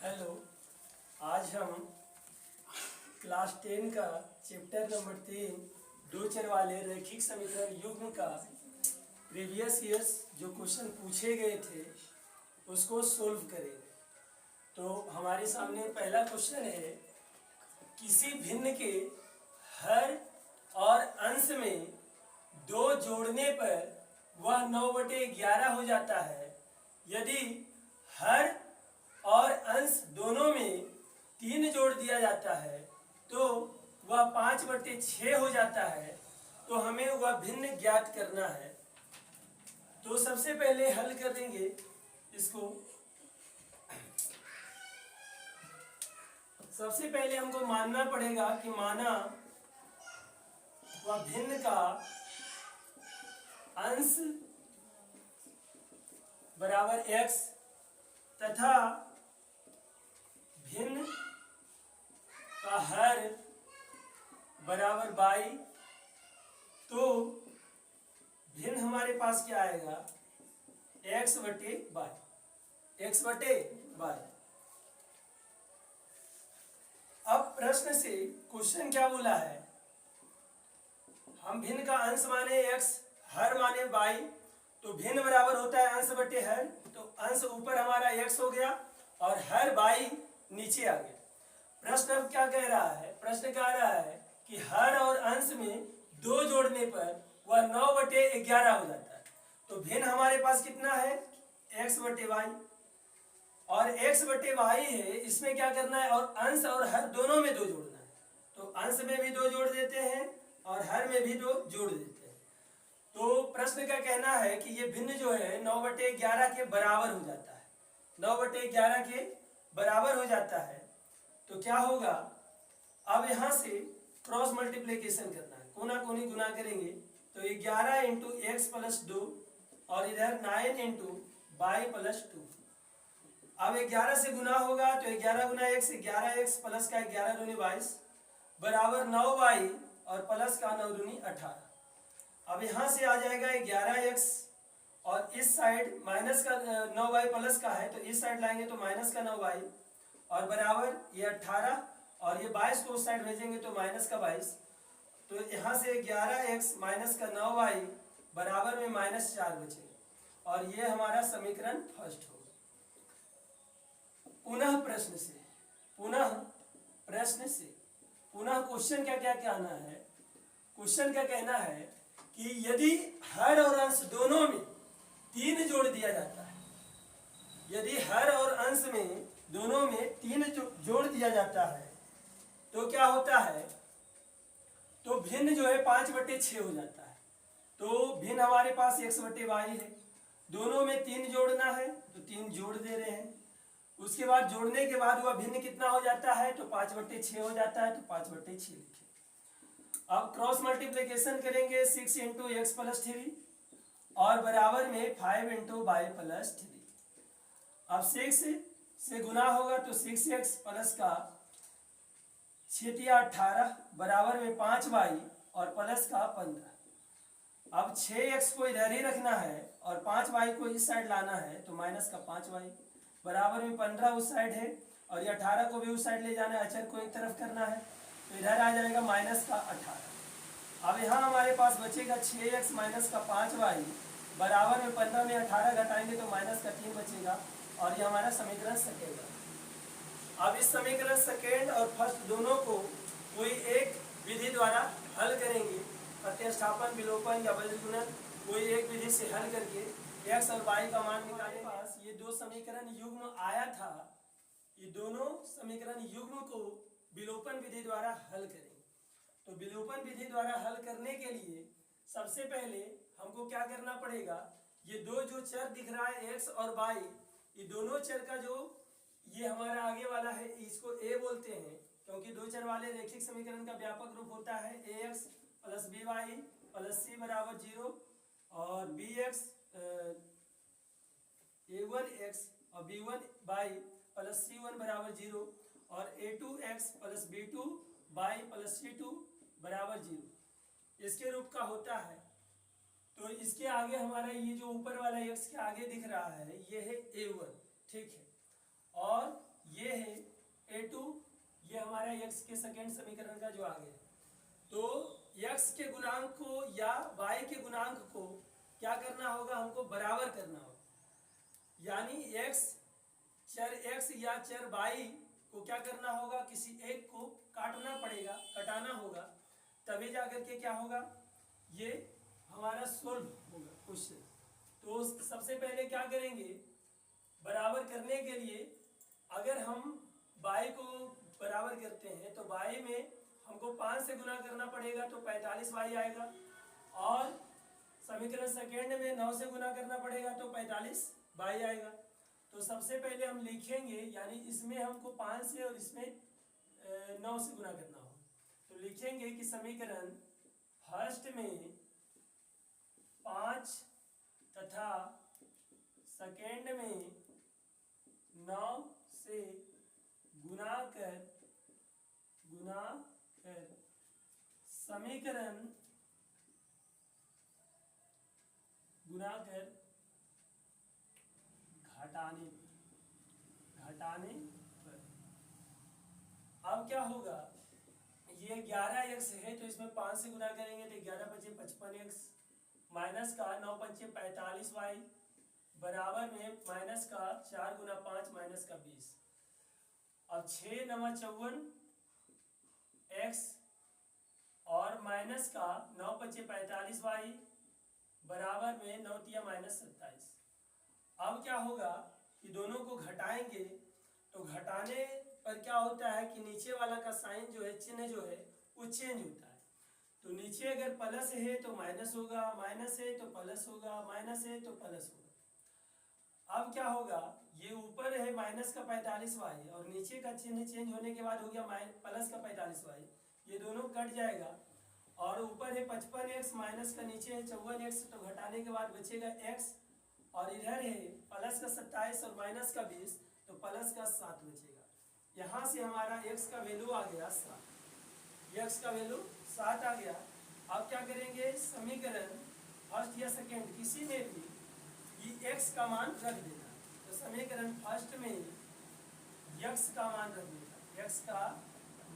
Hello. आज हम class 10 का चैप्टर नंबर 3 दो चर वाले रैखिक समीकरण युग्म का प्रीवियस ईयर्स जो क्वेश्चन पूछे गए थे उसको सोल्व करेंगे। तो हमारे सामने पहला क्वेश्चन है, किसी भिन्न के हर और अंश में 2 जोड़ने पर वह 9/11 हो जाता है। यदि हर और अंश दोनों में 3 जोड़ दिया जाता है तो वह 5/6 हो जाता है। तो हमें वह भिन्न ज्ञात करना है। तो सबसे पहले हल करेंगे इसको। सबसे पहले हमको मानना पड़ेगा कि माना वह भिन्न का अंश बराबर x तथा भिन्न का हर बराबर y। तो भिन्न हमारे पास क्या आएगा, x बटे y। अब प्रश्न से क्वेश्चन क्या बोला है, हम भिन्न का अंश माने x, हर माने y। तो भिन्न बराबर होता है अंश बटे हर। तो अंश ऊपर हमारा x हो गया और हर y नीचे आ गया। प्रश्न अब क्या कह रहा है, प्रश्न कह रहा है कि हर और अंश में 2 जोड़ने पर वह 9/11 हो जाता है। तो भिन्न हमारे पास कितना है, x बटे y, और x बटे y है, इसमें क्या करना है, और अंश और हर दोनों में 2 जोड़ना है। तो अंश में भी 2 जोड़ देते हैं और हर में भी 2 जोड़ देते हैं। तो प्रश्न का कहना है कि ये भिन्न जो है 9/11 के बराबर हो जाता है, 9/11 के बराबर हो जाता है। तो क्या होगा, अब यहाँ से क्रॉस मल्टीप्लिकेशन करना है, कोना कोनी गुना करेंगे। तो 11 इंटू एक्स प्लस 2 और इधर 9 इंटू वाई प्लस 2। अब 11 से गुना होगा तो 11 गुना x 11x प्लस का 11 दूनी 22 बराबर 9y और प्लस का 9 दूनी 18। अब यहाँ से आ जाएगा 11x और इस साइड माइनस का 9y प्लस का है तो इस साइड लाएंगे तो माइनस का 9y और बराबर ये 18 और ये 22 को उस साइड भेजेंगे तो माइनस का 22। तो यहाँ से 11x माइनस का 9y बराबर में -4 बचेगा और ये हमारा समीकरण फर्स्ट होगा। पुनः क्वेश्चन क्या क्या कहना है, क्वेश्चन का कहना है कि यदि हर और अंश दोनों में 3 जोड़ दिया जाता है, यदि हर और अंश में दोनों में 3 जोड़ दिया जाता है तो क्या होता है, तो भिन्न जो है 5/6 हो जाता है। तो भिन्न हमारे पास x बटे y है, दोनों में 3 जोड़ना है तो 3 जोड़ दे रहे हैं। उसके बाद जोड़ने के बाद वह भिन्न कितना हो जाता है, तो 5/6 हो जाता है। तो 5/6 लिखे। अब क्रॉस मल्टीप्लिकेशन करेंगे 6 इंटू एक्स प्लस 3 और बराबर में 5 इंटू वाई प्लस 3। अब 6 से गुना होगा तो 6x प्लस का 18 बराबर में 5y और प्लस का 15। अब 6x को इधर ही रखना है और 5y को इस साइड लाना है तो माइनस का 5y बराबर में 15 उस साइड है और ये 18 को भी उस साइड ले जाना है, अचर को एक तरफ करना है तो इधर आ जाएगा माइनस का 18। अब यहाँ हमारे पास बचेगा 6x माइनस का 5y बराबर में 15 में 18 घटाएंगे तो माइनस का 3 बचेगा और ये हमारा समीकरण सेकेंड है। अब इस समीकरण सेकेंड और फर्स्ट दोनों को कोई एक विधि द्वारा हल करेंगे, प्रतिस्थापन, विलोपन या बजगुणन, कोई एक विधि से हल करके x और y का मान निकालने। पास ये 2 समीकरण युग्म आया था, ये दोनों समीकरण युग्म को विलोपन विधि द्वारा हल करेंगे। तो विलोपन विधि द्वारा हल करने के लिए सबसे पहले हमको क्या करना पड़ेगा, ये 2 जो चर दिख रहा है x और y, ये दोनों चर का जो ये हमारा आगे वाला है इसको a बोलते हैं, क्योंकि 2 चर वाले रैखिक समीकरण का व्यापक रूप होता है ax plus by plus c बराबर 0 और bx a1x और b1y प्लस c1 बराबर 0 और a2x plus b2y plus c2 बराबर 0 इसके रूप का होता है। तो इसके आगे हमारा ये जो ऊपर वाला x के आगे दिख रहा है ये है a1, ठीक है, और ये x के सेकेंड समीकरण का जो आगे है। तो x के गुणांक को या y के गुणांक को क्या करना होगा, हमको बराबर करना होगा। यानी चर x या चर y को क्या करना होगा, किसी एक को काटना पड़ेगा, कटाना होगा, तभी जाकर के क्या होगा, ये हमारा सोल्व होगा क्वेश्चन। तो सबसे पहले क्या करेंगे, बराबर करने के लिए अगर हम y को बराबर करते हैं तो y में हमको 5 से गुना करना पड़ेगा तो 45y आएगा, और समीकरण सेकेंड में 9 से गुना करना पड़ेगा तो 45y आएगा। तो सबसे पहले हम लिखेंगे, यानी इसमें हमको 5 से और इसमें 9 से गुना करना होगा। तो लिखेंगे कि समीकरण फर्स्ट में 5 तथा सेकेंड में 9 से गुना कर समीकरण घटाने पर अब क्या होगा, ये 11x है तो इसमें 5 से गुना करेंगे तो 11 × 5 = 55x, माइनस का 9 × 5 = 45y, बराबर में माइनस का 4 × 5 माइनस का 20। अब 6 × 9 = 54x और माइनस का 9 × 5 = 45y, बराबर में 9 × 3 = -27। अब क्या होगा कि दोनों को घटाएंगे, तो घटाने पर क्या होता है कि नीचे वाला का साइन जो है, चिन्ह जो है वो चेंज होता है। तो नीचे अगर प्लस है तो माइनस होगा, माइनस है तो प्लस होगा, माइनस है तो प्लस होगा। अब क्या होगा, ये ऊपर है माइनस का 45y और नीचे का चिन्ह चेंज होने के बाद हो गया प्लस का 45y, ये दोनों कट जाएगा, और ऊपर है 55x माइनस का नीचे है 54x, तो घटाने के बाद बचेगा x, और इधर है प्लस का 27 और माइनस का 20, तो प्लस का 7 बचेगा। यहाँ से हमारा x का वैल्यू आ गया 7, x का वैल्यू 7 आ गया। अब क्या करेंगे, समीकरण फर्स्ट या सेकेंड किसी में भी ये x का मान रख देना। तो समीकरण फर्स्ट में x का मान रख देना, x का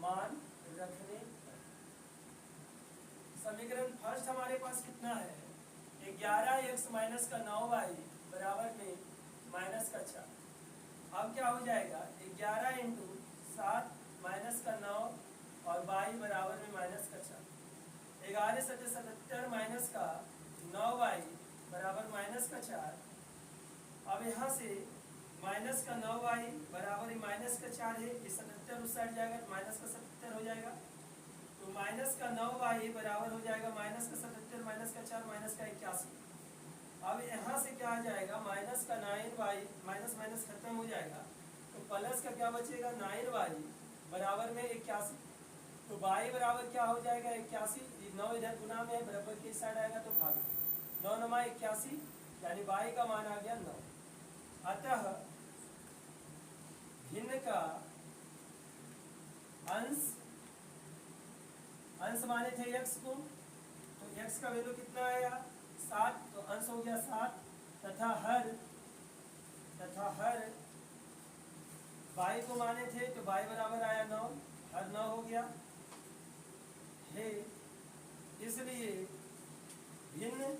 मान रखने पर समीकरण फर्स्ट हमारे पास कितना है, 11x माइनस का 9y बराबर में माइनस का 4। अब क्या हो जाएगा, 11 × 7 माइनस का 9 और y बराबर में माइनस का 4। 11 × 7 = 77 माइनस का 9y बराबर माइनस का 4। अब यहाँ से माइनस का 9y बराबर माइनस का 4 है, ये 77 उस साइड जाएगा तो माइनस का 77 हो जाएगा। तो माइनस का 9y बराबर हो जाएगा माइनस का 77 माइनस का 4 माइनस का 81। अब यहाँ से क्या आ जाएगा, माइनस का 9y, माइनस माइनस खत्म हो जाएगा, तो प्लस का क्या बचेगा 9y बराबर में 81। तो y बराबर क्या हो जाएगा 81, 9 इधर गुना में है, बराबर के साइड आएगा तो भाग 9 × 9 = 81, यानी y का मान आ गया 9। अतः भिन्न का अंश माने थे x को, तो x का वैल्यू कितना आया 7, तो अंश हो गया 7, तथा हर y को माने थे तो y बराबर आया 9, हर 9 हो गया है। इसलिए भिन्न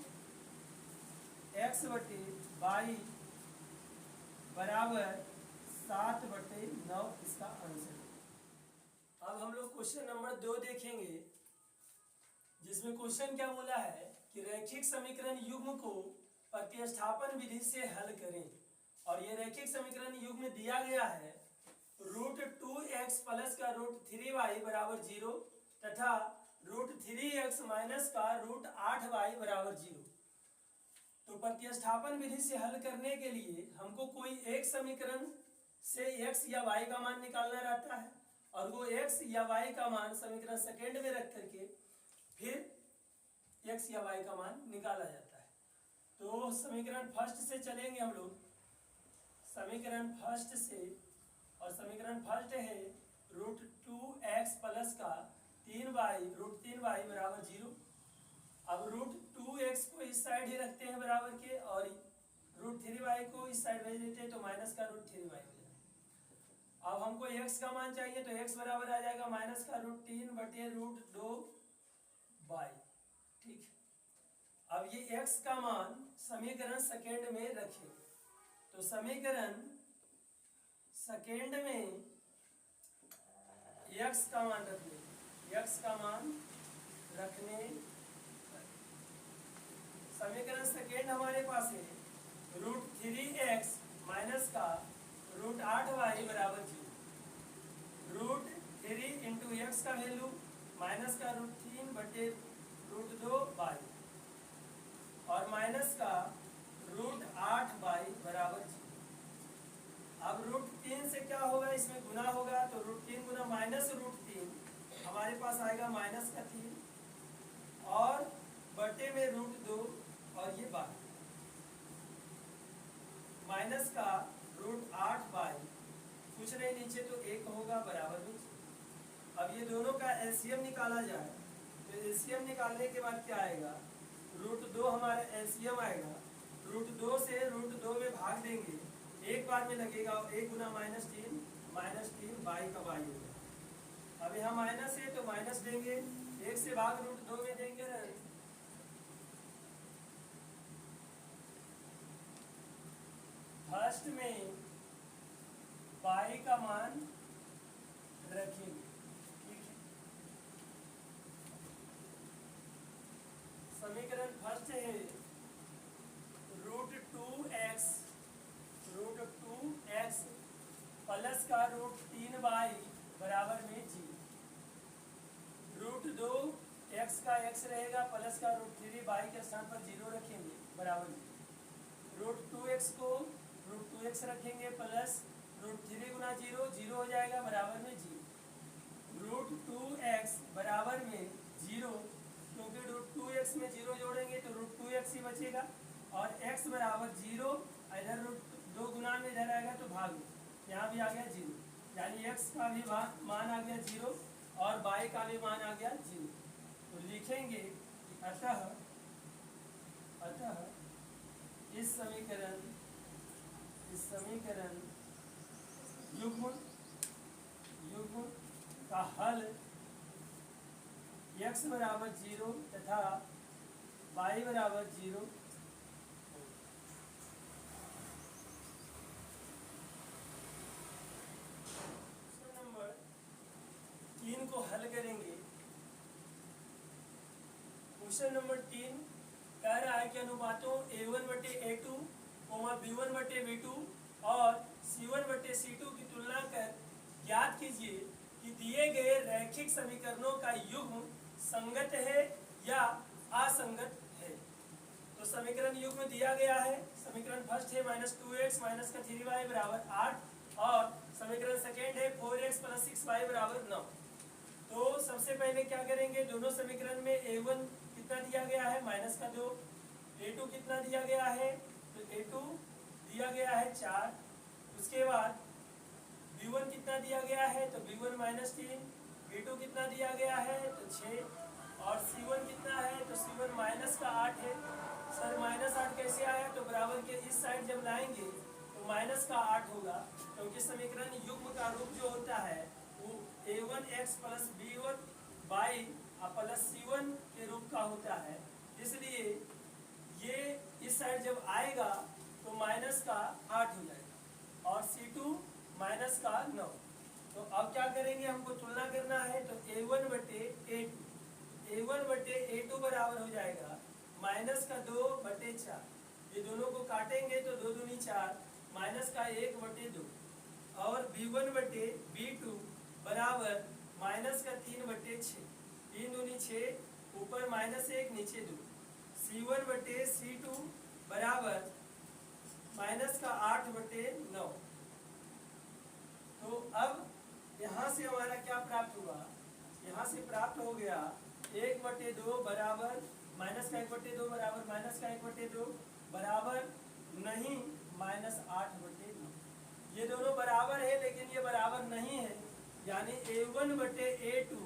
x बटे y बराबर 7/9 इसका आंसर है। अब हम लोग क्वेश्चन नंबर 2 देखेंगे, जिसमें क्वेश्चन क्या बोला है कि रैखिक समीकरण युग्म को प्रतिस्थापन विधि से हल करें। और ये रैखिक समीकरण युग्म दिया गया है √2x प्लस का √3y बराबर 0 तथा √3x माइनस का √8y बराबर 0। तो प्रतिस्थापन विधि से हल करने के लिए हमको कोई एक समीकरण से x या y का मान निकालना रहता है, और वो x या y का मान समीकरण सेकेंड में रख करके फिर x या y का मान निकाला जाता है। तो समीकरण फर्स्ट से चलेंगे हम लोग, समीकरण फर्स्ट से, और समीकरण फर्स्ट है √2x प्लस का 3y बराबर 0। अब √2x को इस साइड ही रखते हैं बराबर के, और √3y को इस साइड भेज देते हैं तो माइनस का √3y हो जाएगा। अब हमको x का मान चाहिए तो x बराबर आ जाएगा माइनस का √3 बटे √2 बाई, ठीक है। अब ये x का मान समीकरण सेकेंड में रखें, तो समीकरण सेकेंड में x का मान रखने, x का मान रखने समीकरण सेकेंड हमारे पास है √3x माइनस का √8y बराबर 0। √3 इंटू एक्स का वैल्यू माइनस का √3 बटे √2 बाई और माइनस का √8y बराबर 0। अब √3 से क्या होगा, इसमें गुना होगा तो √3 गुना माइनस √3 हमारे पास आएगा माइनस का 3 और बटे में √2 और ये बाई माइनस का √8 बाई कुछ नहीं नीचे तो 1 होगा बराबर में। अब ये दोनों का एलसीएम निकाला जाए तो एलसीएम निकालने के बाद क्या आएगा, √2 हमारा एलसीएम आएगा, √2 से √2 में भाग देंगे, एक बार में लगेगा 1 गुना -3 बाई का बाई होगा। अब यहाँ माइनस है तो माइनस देंगे, 1 से भाग √2 में देंगे ना, फर्स्ट में बाई का मान रखेंगे, ठीक है। समीकरण फर्स्ट है √2x प्लस का √3 बाई बराबर में 0। √2x का x रहेगा प्लस का √3 बाई के स्थान पर 0 रखेंगे बराबर में। √2x को √2x रखेंगे प्लस √3 गुना 0 हो जाएगा बराबर में 0। √2x बराबर में 0, क्योंकि √2x में 0 जोड़ेंगे तो √2x ही बचेगा और x बराबर 0, इधर √2 गुना में इधर आएगा तो भाग, यहाँ भी आ गया 0, यानी x का भी मान आ गया 0 और y का भी मान आ गया 0। तो लिखेंगे अतः इस समीकरण युग्म का हल x बराबर 0 तथा y बराबर 0 नंबर 3 को हल करेंगे। क्वेश्चन नंबर 3 कह रहा है कि अनुपातों a1 बटे a2, b1 बटे b2 और c1 बटे c2 की तुलना कर ज्ञात कीजिए कि दिए गए रैखिक समीकरणों का युग्म संगत है या असंगत है। तो समीकरण युग्म दिया गया है, समीकरण फर्स्ट है -2x माइनस का 3y बराबर 8 और समीकरण सेकेंड है 4x प्लस 6y बराबर 9। तो सबसे पहले क्या करेंगे, दोनों समीकरण में a1 कितना दिया गया है माइनस का 2, a2 कितना दिया गया है तो a2 दिया गया है 4, उसके बाद b1 कितना दिया गया है तो b1 -3, b2 कितना दिया गया है तो 6 और c1 कितना है तो c1 माइनस का 8 है। सर -8 कैसे आया, तो बराबर के इस साइड जब लाएंगे तो माइनस का 8 होगा, क्योंकि समीकरण युग्म का रूप जो होता है वो a1x plus b1 by plus c1 के रूप का होता है, इसलिए ये इस साइड जब आएगा तो माइनस का 8 हो जाएगा और c2 माइनस का 9। तो अब क्या करेंगे, हमको तुलना करना है तो a1 बटे a2 बराबर हो जाएगा माइनस का 2 बटे 4, ये दोनों को काटेंगे तो 2 दूनी 4 माइनस का 1 बटे 2 और b1 बटे b2 बराबर माइनस का 3 बटे 6, 3 दूनी 6 ऊपर -1 नीचे 2, c1 बटे c2 बराबर माइनस का 8 बटे 9। तो अब यहाँ से हमारा क्या प्राप्त हुआ, यहाँ से प्राप्त हो गया 1/2 बराबर माइनस का 1/2 बराबर माइनस का 1/2 बराबर नहीं -8/9। ये दोनों बराबर है लेकिन ये बराबर नहीं है, यानी a1 बटे a2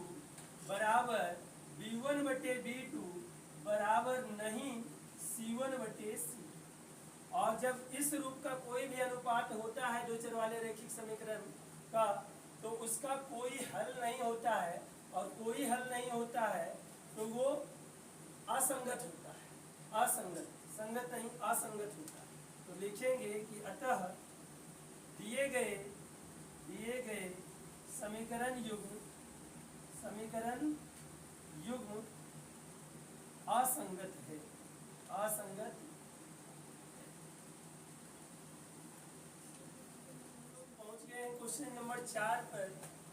बराबर b1 बटे b2 बराबर नहीं c1 बटे c। और जब इस रूप का कोई भी अनुपात होता है दो चर वाले रैखिक समीकरण का, का कोई हल नहीं होता है और कोई हल नहीं होता है तो वो असंगत होता है। असंगत, संगत नहीं, असंगत होता है। तो लिखेंगे कि अतः दिए गए समीकरण युग्म असंगत है। असंगत। पहुंच गए हैं क्वेश्चन नंबर 4 पर।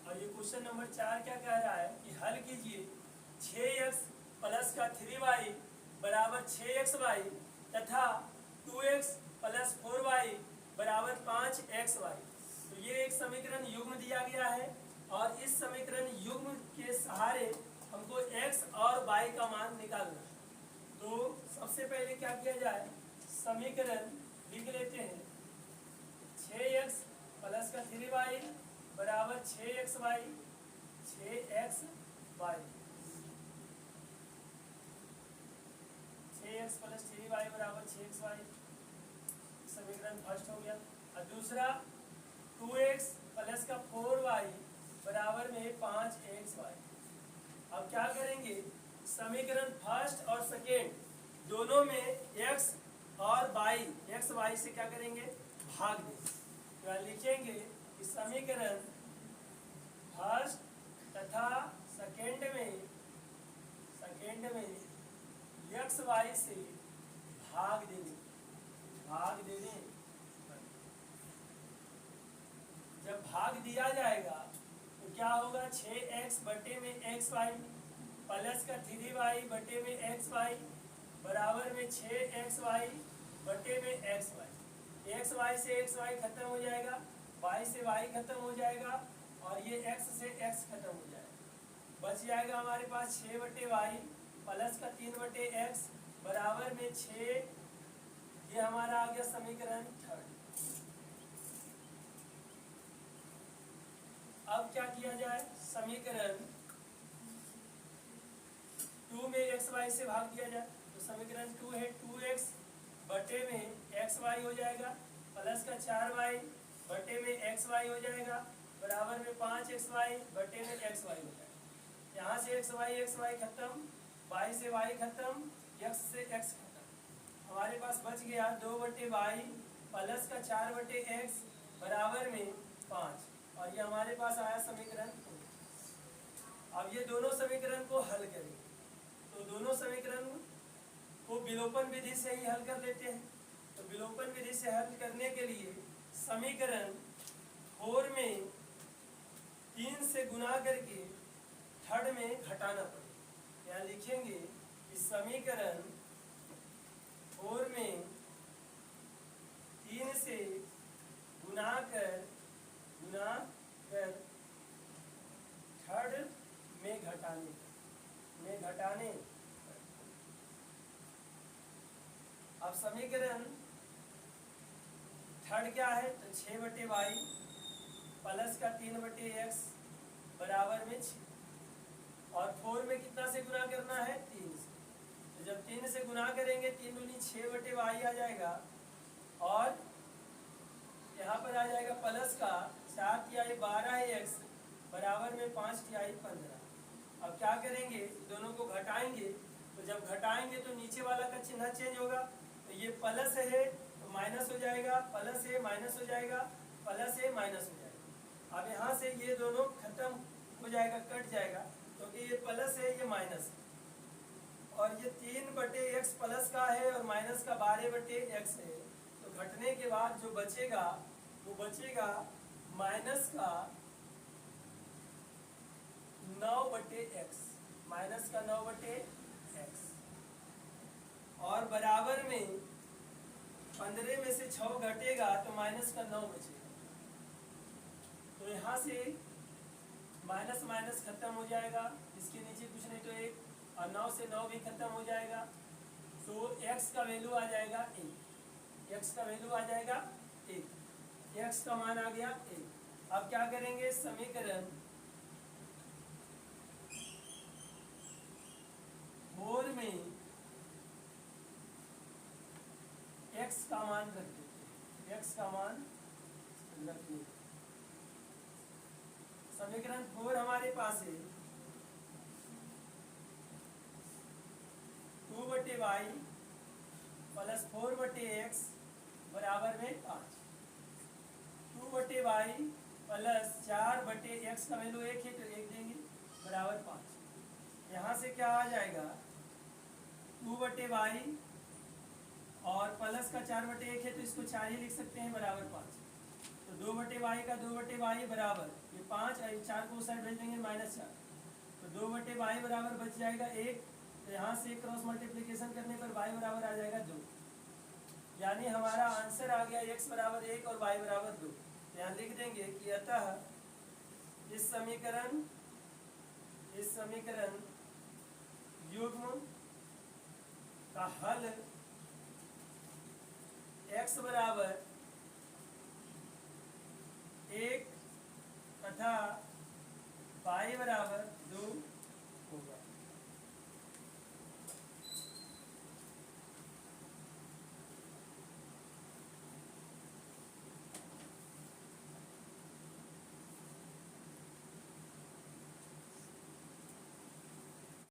और ये क्वेश्चन नंबर 4 क्या कह रहा है कि हल कीजिए 6x प्लस का 3y बराबर 6xy तथा 2x प्लस 4y बराबर 5xy। तो ये एक समीकरण युग्म दिया गया है और इस समीकरण युग्म के सहारे हमको x और y का मान निकालना है। तो सबसे पहले क्या किया जाए, समीकरण लिख लेते हैं 6x प्लस का 3y बराबर 6xy 6xy 6x plus 3y बराबर 6xy, समीकरण फर्स्ट हो गया। और दूसरा 2x प्लस का 4y बराबर में 5xy। अब क्या करेंगे, समीकरण फर्स्ट और सेकेंड दोनों में x और y से क्या करेंगे, भाग देंगे। तो लिखेंगे कि समीकरण फर्स्ट तथा सेकेंड में x y से भाग देने। जब भाग दिया जाएगा तो क्या होगा, 6x बटे में xy प्लस का 3y बटे में xy बराबर में 6xy बटे में xy। xy से xy खत्म हो जाएगा, y से y खत्म हो जाएगा और ये x से x खत्म हो जाएगा। बच जाएगा हमारे पास 6 बटे y प्लस का 3 बटे x बराबर में 6। ये हमारा आ गया समीकरण थर्ड। अब क्या किया जाए, समीकरण 2 में xy से भाग दिया जाए। तो समीकरण 2 है 2x बटे में xy हो जाएगा प्लस का 4y बटे में xy हो जाएगा बराबर में 5xy बटे में xy हो जाएगा। यहाँ से xy खत्म, y से y खत्म, x से x खत्म। हमारे पास बच गया 2 बटे y प्लस का 4 बटे x बराबर में 5। और ये हमारे पास आया समीकरण। अब ये दोनों समीकरण को हल करेंगे। तो दोनों समीकरण को विलोपन विधि से ही हल कर लेते हैं। तो विलोपन विधि से हल करने के लिए समीकरण 4 में 3 से गुना करके थर्ड में घटाना पड़ेगा। यहाँ लिखेंगे कि समीकरण 4 में 3 से गुना कर थर्ड में घटाने। अब समीकरण थर्ड क्या है, तो 6 बटे y प्लस का 3 बटे x बराबर में 6 और 4 में कितना से गुना करना है, 3 से। तो जब 3 से गुना करेंगे 3 दूनी 6 बटे y आ जाएगा और यहाँ पर आ जाएगा प्लस का 4 तिहाई 12x बराबर में 5 तिहाई 15। अब क्या करेंगे, दोनों को घटाएंगे। तो जब घटाएंगे तो नीचे वाला का चिन्ह चेंज होगा। तो ये प्लस है तो माइनस हो जाएगा, प्लस है माइनस हो जाएगा, प्लस है माइनस हो जाएगा। अब यहाँ से ये दोनों खत्म हो जाएगा, कट जाएगा, क्योंकि ये प्लस है ये माइनस है। और ये 3 बटे x प्लस का है और माइनस का 12 बटे x है। तो घटने के बाद जो बचेगा वो बचेगा माइनस का 9 बटे x, माइनस का 9 बटे x और बराबर में 15 में से 6 घटेगा तो माइनस का 9 बचेगा। तो यहाँ से माइनस माइनस खत्म हो जाएगा, इसके नीचे कुछ नहीं तो 1 और 9 से 9 भी खत्म हो जाएगा। तो x का वैल्यू आ जाएगा 1, x का वैल्यू आ जाएगा 1, x का मान आ गया 1। अब क्या करेंगे, समीकरण 4 में x का मान रख देते हैं, x का मान रखने। समीकरण 4 हमारे पास है 2/y प्लस 4/x बराबर में 5। 2/y प्लस 4/x का वैल्यू 1 है तो 1 देंगे बराबर 5। यहाँ से क्या आ जाएगा 2/y और प्लस का 4/1 है तो इसको 4 ही लिख सकते हैं बराबर 5। तो 2/y का 2/y बराबर ये 5 और 4 को उस साइड भेज देंगे -4 तो 2/y बराबर बच जाएगा 1। तो यहाँ से क्रॉस मल्टीप्लिकेशन करने पर y बराबर आ जाएगा 2। यानी हमारा आंसर आ गया x बराबर 1 और y बराबर 2। यहाँ लिख देंगे कि अतः इस समीकरण युग्म का हल x बराबर 1 तथा y बराबर